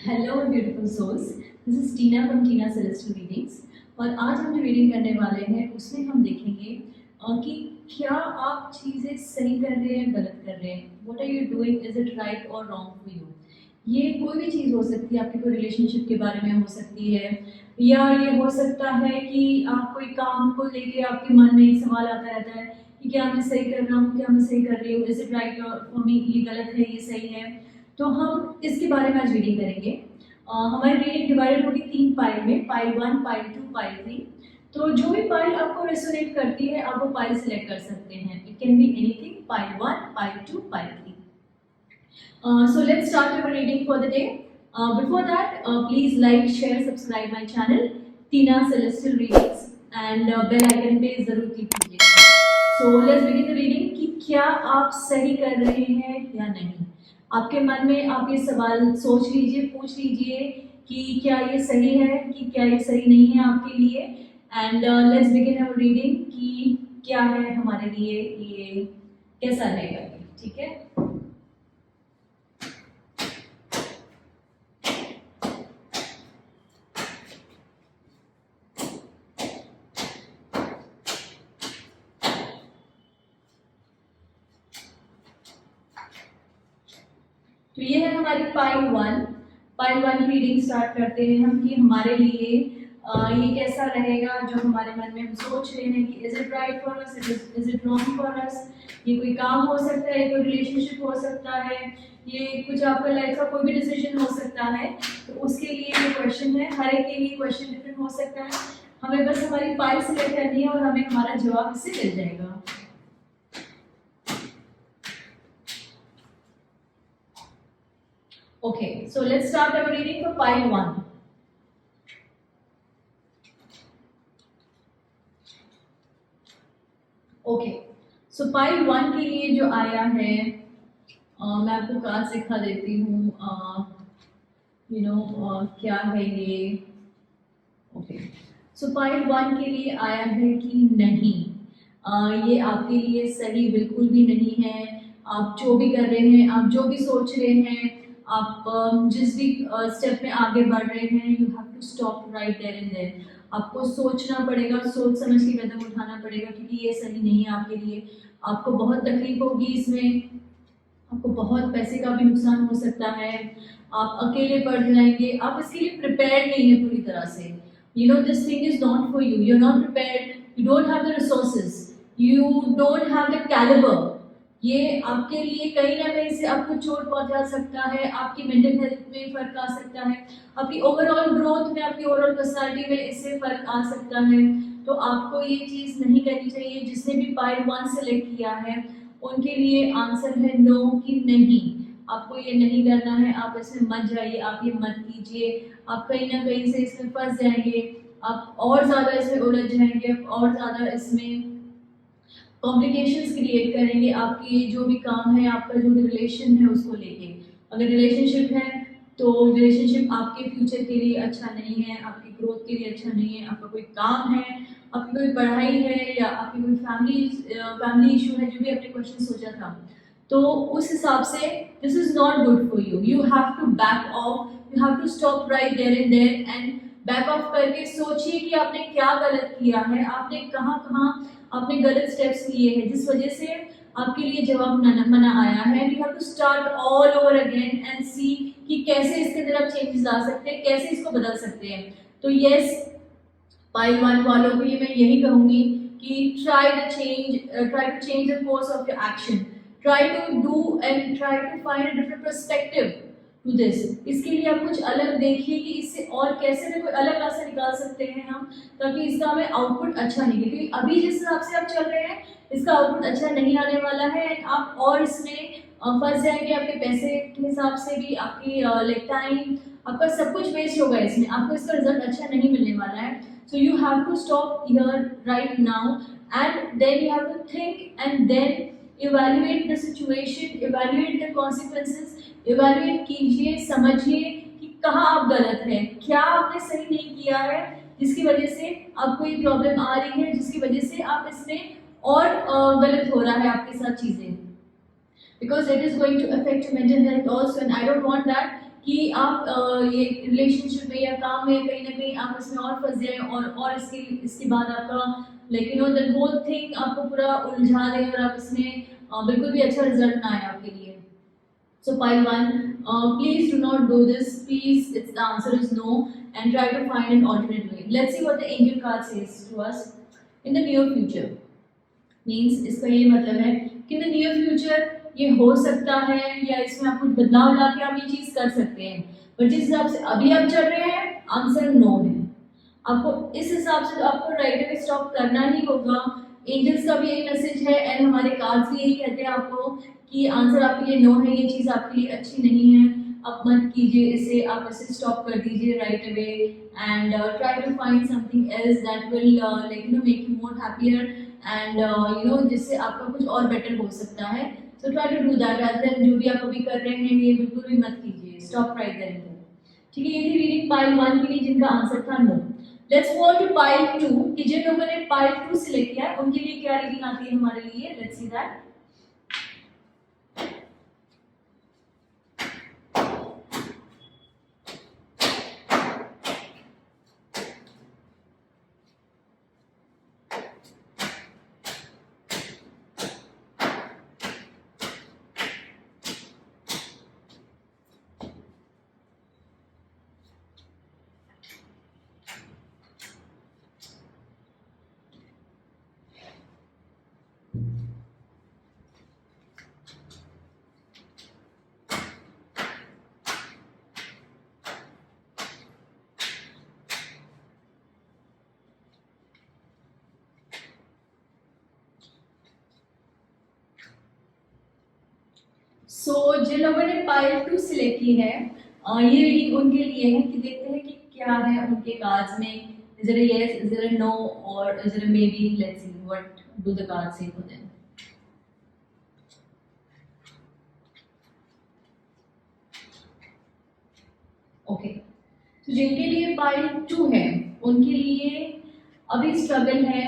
Hello beautiful souls, this is Tina from Tina celestial readings. और आज हम जो रीडिंग करने वाले हैं उसमें हम देखेंगे कि क्या आप चीज़ें सही कर रहे हैं, गलत कर रहे हैं। What are you doing, is it right और रॉन्ग फॉर यू। ये कोई भी चीज़ हो सकती है, आपकी कोई रिलेशनशिप के बारे में हो सकती है, या ये हो सकता है कि आप कोई काम को लेके आपके मन में एक सवाल आता रहता है कि क्या मैं सही कर रहा हूँ, क्या मैं सही कर रही हूँ, is it right for me, ये गलत है, ये सही है। तो हम इसके बारे में आज रीडिंग करेंगे। हमारी रीडिंग डिवाइडेड होगी 3 पाइल में, पाइल 1, पाइल 2, पाइल 3। तो जो भी पाइल आपको रेसोनेट करती है आप वो पाइल सिलेक्ट कर सकते हैं। It can be anything, pile 1, pile 2, pile 3। So let's start our reading for the day. Before that, please like, share, subscribe my channel Tina Celestial Readings and bell icon पे जरूर click कीजिए। So let's begin the reading कि क्या आप सही कर रहे हैं या नहीं। आपके मन में आप ये सवाल सोच लीजिए, पूछ लीजिए कि क्या ये सही है कि क्या ये सही नहीं है आपके लिए। And let's begin our reading कि क्या है हमारे लिए, ये कैसा रहेगा, ठीक है। तो ये है हमारी पाइल 1। पाइल 1 की रीडिंग स्टार्ट करते हैं हम कि हमारे लिए ये कैसा रहेगा जो हमारे मन में हम सोच रहे हैं कि is it right for us, is it wrong for us. ये कोई काम हो सकता है, कोई रिलेशनशिप हो सकता है, ये कुछ आपका लाइफ का कोई भी डिसीजन हो सकता है। तो उसके लिए ये क्वेश्चन है, हर एक के लिए क्वेश्चन डिफरेंट हो सकता है। हमें बस हमारी फाइल सिलेक्ट करनी है और हमें हमारा जवाब इससे मिल जाएगा। Okay, so let's start our reading for pile 1. Okay, so pile 1 के लिए जो आया है, मैं आपको कार्ड दिखा देती हूँ। क्या है ये। ओके, सो pile 1 के लिए आया है कि नहीं, ये आपके लिए सही बिल्कुल भी नहीं है। आप जो भी कर रहे हैं, आप जो भी सोच रहे हैं, आप जिस भी स्टेप में आगे बढ़ रहे हैं, you have to stop right there and there. आपको सोचना पड़ेगा, सोच समझ के कदम उठाना पड़ेगा, क्योंकि ये सही नहीं है आपके लिए। आपको बहुत तकलीफ होगी इसमें, आपको बहुत पैसे का भी नुकसान हो सकता है, आप अकेले पड़ जाएंगे, आप इसके लिए प्रिपेयर नहीं है पूरी तरह से। You know, this thing is not for you. You're not prepared. You don't have the resources. You don't have the caliber. ये आपके लिए कहीं ना कहीं से आपको चोट पहुंचा सकता है, आपकी मेंटल हेल्थ में फर्क आ सकता है, आपकी ओवरऑल ग्रोथ में, आपकी ओवरऑल पर्सनालिटी में इससे फर्क आ सकता है। तो आपको ये चीज़ नहीं करनी चाहिए। जिसने भी पाइल 1 सेलेक्ट किया है उनके लिए आंसर है नो, कि नहीं, आपको ये नहीं करना है। आप इसमें मत जाइए, आप ये मत कीजिए। आप कहीं ना कहीं से इसमें फंस जाएंगे, आप और ज़्यादा इसमें उलझ जाएंगे, आप और ज़्यादा इसमें कॉम्प्लिकेशंस क्रिएट करेंगे। आपकी जो भी काम है, आपका जो भी रिलेशन है उसको लेके, अगर रिलेशनशिप है तो रिलेशनशिप आपके फ्यूचर के लिए अच्छा नहीं है, आपकी ग्रोथ के लिए अच्छा नहीं है। आपका कोई काम है, आपकी कोई पढ़ाई है, या आपकी कोई फैमिली इशू है, जो भी आपने क्वेश्चन सोचा था, तो उस हिसाब से this is not good for you. You have to back off, you have to stop right there and there and back off करके सोचिए कि आपने क्या गलत किया है, आपने कहाँ कहाँ आपने गलत स्टेप्स लिए हैं जिस वजह से आपके लिए जवाब मना आया है। And you have to start all over again and see कि कैसे इसके अंदर आप चेंजेस ला सकते हैं, कैसे इसको बदल सकते हैं। तो यस, पाइल 1 वालों के लिए मैं यही कहूंगी कि try to change the course of your action, try to do and try to find a different perspective to this. इसके लिए आप कुछ अलग देखिए कि इससे और कैसे में कोई अलग रास्ता निकाल सकते हैं हम, ताकि इसका हमें आउटपुट अच्छा निकले। क्योंकि अभी जिस हिसाब से आप चल रहे हैं इसका आउटपुट अच्छा नहीं आने वाला है, एंड आप और इसमें फंस जाएंगे। आपके पैसे के हिसाब से भी, आपकी लाइक टाइम, आपका सब कुछ वेस्ट होगा इसमें, आपको इसका रिजल्ट अच्छा नहीं मिलने वाला है। So you have to stop here right now and then you have to think and then evaluate the situation, evaluate the consequences, evaluate कीजिए, समझिए कि कहाँ आप गलत हैं, क्या आपने सही नहीं किया है जिसकी वजह से आपको ये प्रॉब्लम आ रही है, जिसकी वजह से आप इसमें और गलत हो रहा है आपके साथ चीज़ें, because it is going to affect mental health also. And I don't want that कि आप ये रिलेशनशिप में या काम में कहीं ना कहीं आप इसमें और फंस जाए और इसके बाद आपका like you know the whole thing आपको पूरा उलझा दे और आप इसमें बिल्कुल भी अच्छा रिजल्ट ना आए आपके लिए. So pile one, please do not do this. Please, the answer is no, and try to find an alternate way. Let's see what the angel card says to us in the near future. Means इसका ये मतलब है कि in the near future ये हो सकता है या इसमें आप कुछ बदलाव ला के आप ये चीज़ कर सकते हैं. पर जिस हिसाब से अभी आप चल रहे हैं, आंसर नो है. आपको इस हिसाब से तो आपको राइट अवे स्टॉप करना ही होगा. एंजल्स का भी एक मैसेज है एंड हमारे कार्ड्स भी यही कहते हैं आपको कि आंसर आपके लिए नो है, ये चीज़ आपके लिए अच्छी नहीं है, आप मत कीजिए इसे, आप इसे स्टॉप कर दीजिए right away and try to find something else that will like you know make you more happier and you know जिससे आपका कुछ और बेटर हो सकता है. So try to do that rather than जो भी आप अभी कर रहे हैं ये बिल्कुल भी मत कीजिए, स्टॉप राइट देयर. ठीक है, ये थी रीडिंग पाइल 1 के लिए जिनका आंसर था no. Let's go to pile 2 कि जिन लोगों ने पाइल 2 सिलेक्ट किया है उनके लिए क्या रीडिंग आती है हमारे लिए. Let's see that. सो जिन लोगों ने पाइल 2 सिलेक्ट की है ये रीडिंग उनके लिए है कि देखते हैं कि क्या है उनके कार्ड्स में. Is it a yes, is it a no or is it a maybe. Let's see what do the cards say for them. Okay, तो जिनके लिए पाइल 2 है उनके लिए अभी स्ट्रगल है.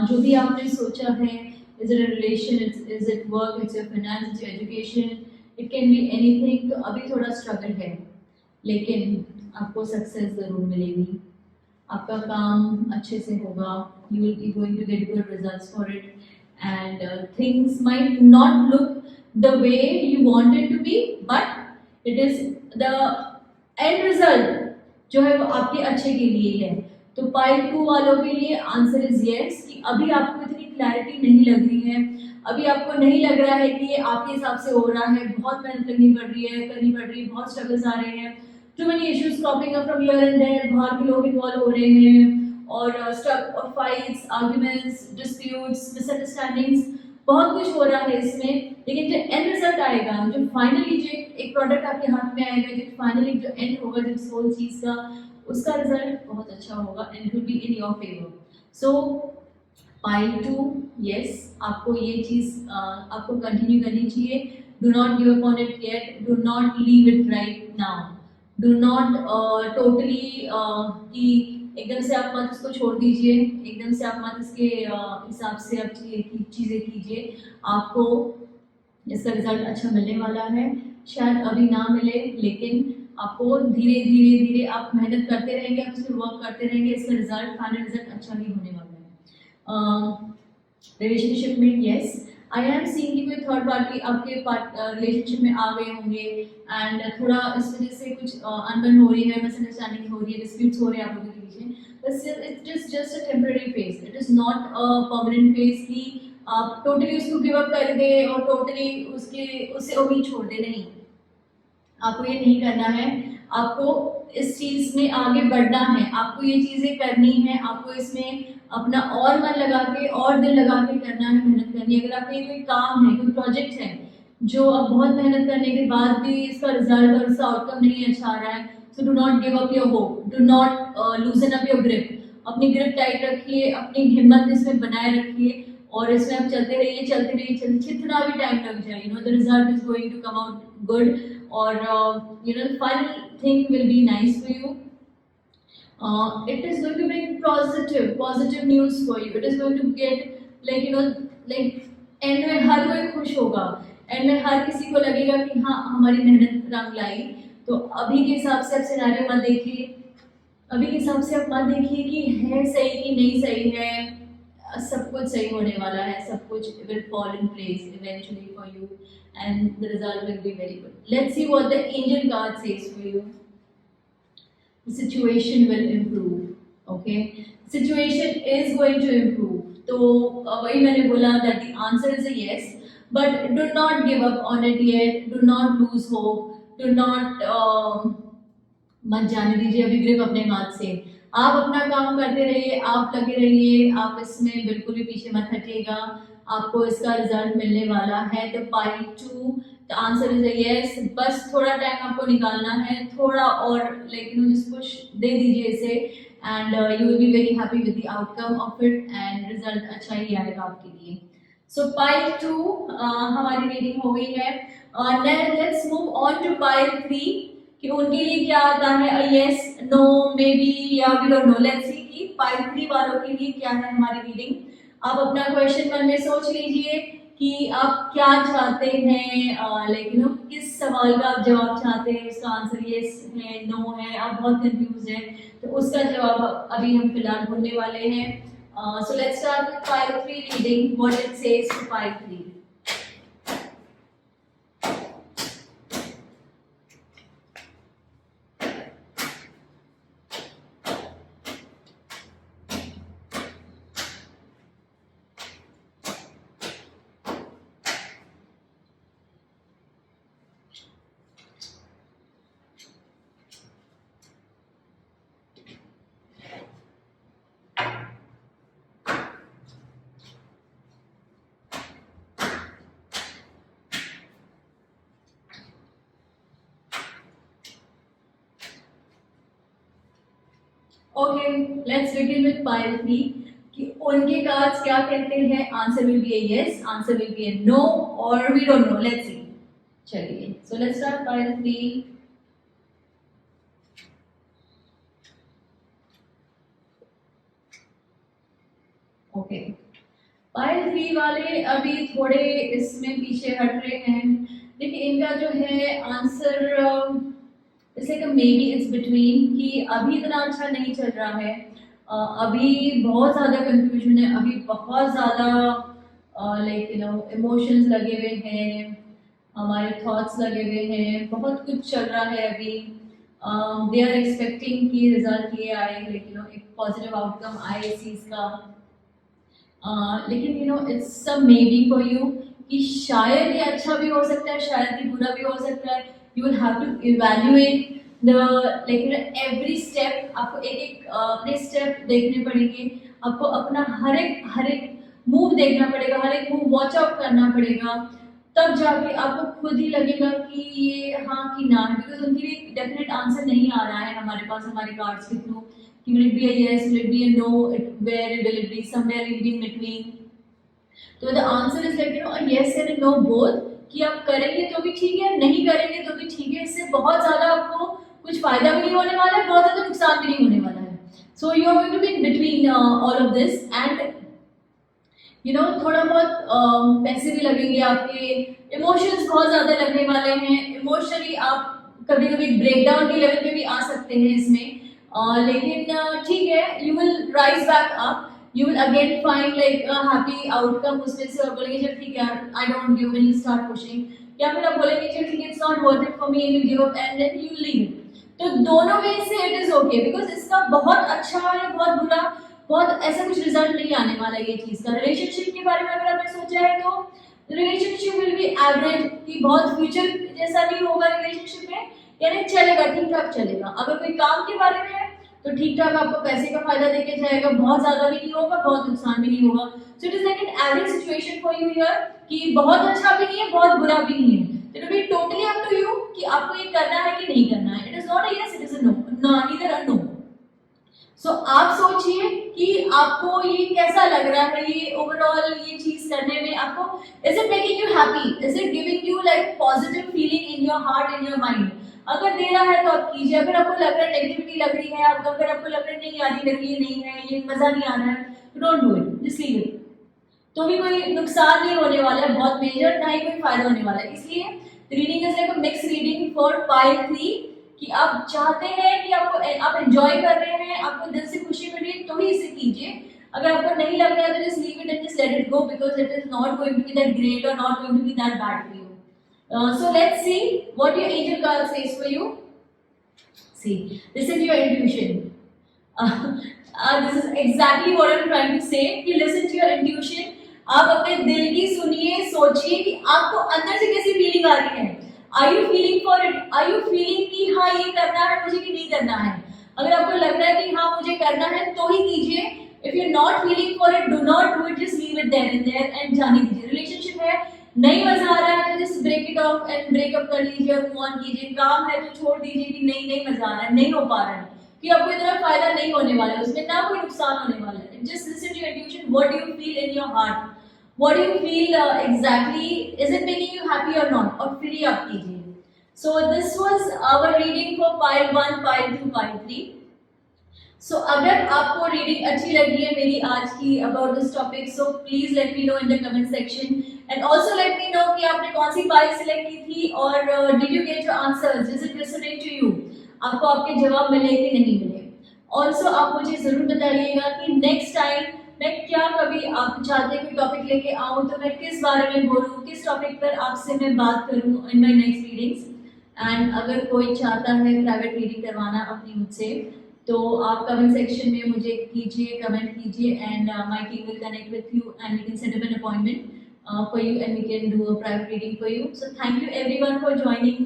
जो भी आपने सोचा है, is it a relation, is it work, it's your finance, it's your education, it can be anything. तो अभी थोड़ा स्ट्रगल है लेकिन आपको सक्सेस ज़रूर मिलेगी. आपका काम अच्छे से होगा. You will be going to get good results for it and things might not look the way you want it to be but it is the end result जो है वो आपके अच्छे के लिए है. तो पाइल 2 वालों के लिए आंसर इज यस कि अभी आपको इतनी क्लैरिटी नहीं लग रही है, अभी आपको नहीं लग रहा है कि ये आपके हिसाब से हो रहा है. बहुत मेहनत करनी पड़ रही है, बहुत स्ट्रगल्स आ रहे हैं. Too many issues cropping up from here and there. बाहर के लोग इन्वॉल्व हो रहे हैं और फाइट्स, आर्ग्यूमेंट्स, डिस्प्यूट्स, मिसअंडरस्टैंडिंग्स, बहुत कुछ हो रहा है इसमें. लेकिन जो एंड रिजल्ट आएगा, जो फाइनली जो एक प्रोडक्ट आपके हाथ में आएगा, जो फाइनली जो एंड होगा जिस होल चीज़ का, उसका रिजल्ट बहुत अच्छा होगा and it will be in your favour. So pile 2 yes, आपको ये चीज़ आपको कंटिन्यू करनी चाहिए. Do not give up on it yet, do not leave it right now. Do not totally कि एकदम से आप मत इसको छोड़ दीजिए, एकदम से आप मत इसके हिसाब से आप चीज़ें कीजिए. आपको इसका रिजल्ट अच्छा मिलने वाला है. शायद अभी ना मिले लेकिन आपको धीरे धीरे धीरे आप मेहनत करते रहेंगे, आप उसमें वर्क करते रहेंगे, इसका रिजल्ट, फाइनल रिजल्ट अच्छा ही होने वाला है. रिलेशनशिप में यस, आई एम सीइंग कि कोई थर्ड पार्टी आपके रिलेशनशिप में आ गए होंगे एंड थोड़ा इस वजह से कुछ अनबन हो रही है, मिसअंडरस्टैंडिंग हो रही है, डिस्प्यूट्स हो रहे हैं आप लोगों के बीच में. बस it is just a temporary phase, it is not a permanent phase कि आप टोटली उसको गिव अप कर दे और टोटली उससे उम्मीद छोड़ दे. नहीं, आपको ये नहीं करना है. आपको इस चीज़ में आगे बढ़ना है, आपको ये चीज़ें करनी है, आपको इसमें अपना और मन लगा के और दिल लगा के करना है, मेहनत करनी है. अगर आपका ये कोई काम है, कोई प्रोजेक्ट है जो आप बहुत मेहनत करने के बाद भी इसका रिजल्ट और इसका आउटकम नहीं अच्छा आ रहा है, so do not give up your hope, do not लूजन up your grip. अपनी ग्रिप टाइट रखिए, अपनी हिम्मत इसमें बनाए रखिए और इसमें आप चलते रहिए जितना भी टाइम लग जाए, the result is going to come out good और the final thing will be nice for you. It is going to bring positive news for you. It is going to get like and में हर कोई खुश होगा, and में हर किसी को लगेगा कि हाँ हमारी मेहनत रंग लाई. तो अभी के हिसाब से आप सिनेरियो मत देखिए, अभी के हिसाब से आप मत देखिए कि है सही कि नहीं सही है, सब कुछ सही होने वाला है, सब कुछ will fall in place eventually for you and the result will be very good. Let's see what the angel card says for you. The situation will improve. Okay, situation is going to improve. तो वही मैंने बोला that the answer is a yes, but do not give up on it yet. Do not lose hope. Do not मत जाने दीजिए अभी grip अपने हाथ से। आप अपना काम करते रहिए, आप लगे रहिए, आप इसमें बिल्कुल भी पीछे मत हटिएगा, आपको इसका रिजल्ट मिलने वाला है। तो pile 2 the answer is yes. बस थोड़ा टाइम आपको निकालना है, थोड़ा और लेकिन जिस पुश दे दीजिए इसे and you will be very happy with the outcome of it and result अच्छा ही आएगा आपके लिए। सो पाइल 2 हमारी रीडिंग हो गई है। Let's move on to pile 3 कि उनके लिए क्या आता है, यस, नो, मे बी या we don't know. Let's see कि पाइल 3 वालों के लिए क्या है हमारी रीडिंग। आप अपना क्वेश्चन मन में सोच लीजिए कि आप क्या चाहते हैं, लेकिन किस सवाल का आप जवाब चाहते हैं, उसका आंसर यस है, नो है, आप बहुत कंफ्यूज है, तो उसका जवाब अभी हम फिलहाल ढूंढने वाले हैं। So let's start with pile 3 reading, what it says to pile 3। Okay, let's begin with pile 3 कि उनके कार्ड्स क्या कहते हैं। Answer will be a yes, answer will be a no or we don't know. Let's see. चलिए, so let's start pile 3। Okay, pile 3 वाले अभी थोड़े इसमें पीछे हट रहे हैं। देखिए इनका जो है आंसर जैसे कि मे बी इट्स बिटवीन कि अभी इतना अच्छा नहीं चल रहा है, अभी बहुत ज़्यादा कंफ्यूजन है, अभी बहुत ज़्यादा लाइक इमोशंस लगे हुए हैं, हमारे थॉट्स लगे हुए हैं, बहुत कुछ चल रहा है अभी। दे आर एक्सपेक्टिंग कि रिजल्ट ये आए, लेकिन एक पॉजिटिव आउटकम आए इस चीज़ का। लेकिन इट्स सब मे बी फॉर यू कि शायद ये अच्छा भी हो सकता है, शायद ये बुरा भी हो सकता है। You will have to evaluate the every step. आपको एक अपने स्टेप देखने पड़ेंगे, आपको अपना हर एक मूव देखना पड़ेगा, हर एक मूव वॉच आउट करना पड़ेगा, तब जाके आपको खुद ही लगेगा कि ये हाँ कि ना। बिकॉज उनके लिए डेफिनेट आंसर नहीं आ रहा है हमारे पास हमारे कार्ड्स के थ्रू कि will it be a yes, will it be a no, where will it be, somewhere in between. तो the answer is a yes and a no both, कि आप करेंगे तो भी ठीक है, नहीं करेंगे तो भी ठीक है। इससे बहुत ज़्यादा आपको कुछ फायदा भी नहीं होने वाला है, बहुत ज़्यादा नुकसान भी नहीं होने वाला है। So you are going to be in between all of this and थोड़ा बहुत पैसे भी लगेंगे आपके, इमोशंस बहुत ज़्यादा लगने वाले हैं, इमोशनली आप कभी कभी ब्रेकडाउन के लेवल पे भी आ सकते हैं इसमें, लेकिन ठीक है, you will rise back up, you will again find like a happy outcome उसमें से, और बोलेंगे चल ठीक है I don't give, when you start pushing, या फिर आप बोलेंगे चल ठीक है it's not worth it for me and you give up and then you leave it। तो दोनों वे से it is okay, because इसका बहुत अच्छा या बहुत बुरा, बहुत ऐसा कुछ रिजल्ट नहीं आने वाला है ये चीज़ का। रिलेशनशिप के बारे में अगर आपने सोचा है तो रिलेशनशिप विल बी एवरेज, कि बहुत फ्यूचर जैसा नहीं होगा रिलेशनशिप में, यानी चलेगा, ठीक ठाक चलेगा। अगर कोई काम के बारे में है तो ठीक ठाक आपको पैसे का फायदा देके जाएगा, बहुत ज्यादा भी नहीं होगा, बहुत नुकसान भी नहीं होगा। So it is like an average situation for you here, कि बहुत अच्छा भी नहीं है, बहुत बुरा भी नहीं है। It will be totally up to you कि आपको ये करना है कि नहीं करना है। It is not a yes, it is a no, neither a no. So आप सोचिए कि आपको ये कैसा लग रहा है, ये ओवरऑल ये चीज करने में आपको, is it making you happy, is it giving you like positive feeling in your heart, in your mind. अगर दे रहा है तो आप कीजिए, अगर आपको लग रहा है नेगेटिविटी लग रही है, अगर आपको लग रहा है नहीं यार ये लग रही है, नहीं है, ये मजा नहीं आ रहा है, तो don't do it, just leave it. तो भी कोई नुकसान नहीं होने वाला है बहुत मेजर, ना ही कोई फायदा होने वाला है। इसलिए reading is like a mix reading for pile 3 कि आप चाहते हैं कि आप एंजॉय कर रहे हैं, आपको दिल से खुशी मिल रही है, तो ही इसे कीजिए। अगर आपको नहीं लग रहा है तो just leave it and just let it go, because it is not going to be that great or not going to be that bad for you. So let's see what your angel card says for you. See, listen to your intuition. This is exactly what I'm trying to say, कि listen to your intuition. आप अपने दिल की सुनिए, सोचिए कि आपको अंदर से कैसी फीलिंग आ रही है. Are you feeling for it? Are you feeling कि हाँ ये करना है मुझे कि नहीं करना है? अगर आपको लग रहा है कि हाँ मुझे करना है तो ही कीजिए. If you're not feeling for it, do not do it. Just leave it there and there and जाने दीजिए. रिलेशनशिप है, नहीं मजा आ रहा है तो just break it off and breakup कर लीजिए और मूव ऑन कीजिए. काम है तो छोड़ दीजिए कि नहीं मजा आ रहा है, नहीं हो पा रहा है, कि आपको इतना फायदा नहीं होने वाला है, उसमें ना कोई नुकसान होने वाला है. Just listen to your intuition. What do you feel in your heart? What do you feel exactly? Is it making you happy और नॉट? और फिर ही आप कीजिए. So this was our reading for pile 1, pile 2, pile 3. So अगर आपको reading अच्छी लगी है मेरी आज की about this topic, so please let me know in the comment section and also late me know कि आपने कौन सी पाइल सिलेक्ट की थी और did you get your answers, is it resonate to you, आपको आपके जवाब मिले कि नहीं मिले. ऑल्सो आप मुझे जरूर बताइएगा कि नेक्स्ट टाइम मैं क्या, कभी आप चाहते हैं कोई टॉपिक लेके आऊँ तो मैं किस बारे में बोलूँ, किस टॉपिक पर आपसे मैं बात करूँ इन माई नेक्स्ट रीडिंग्स. एंड अगर कोई चाहता है प्राइवेट रीडिंग करवाना अपनी मुझसे, तो आप कमेंट सेक्शन में मुझे कीजिए, कमेंट कीजिए and my team will connect with you and we can set up an appointment for you and we can do a private reading for you. So thank you everyone for joining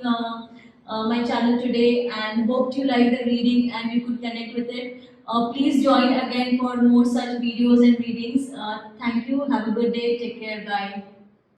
my channel today and hope you like the reading and you could connect with it. Please join again for more such videos and readings. Thank you. Have a good day. Take care. Bye.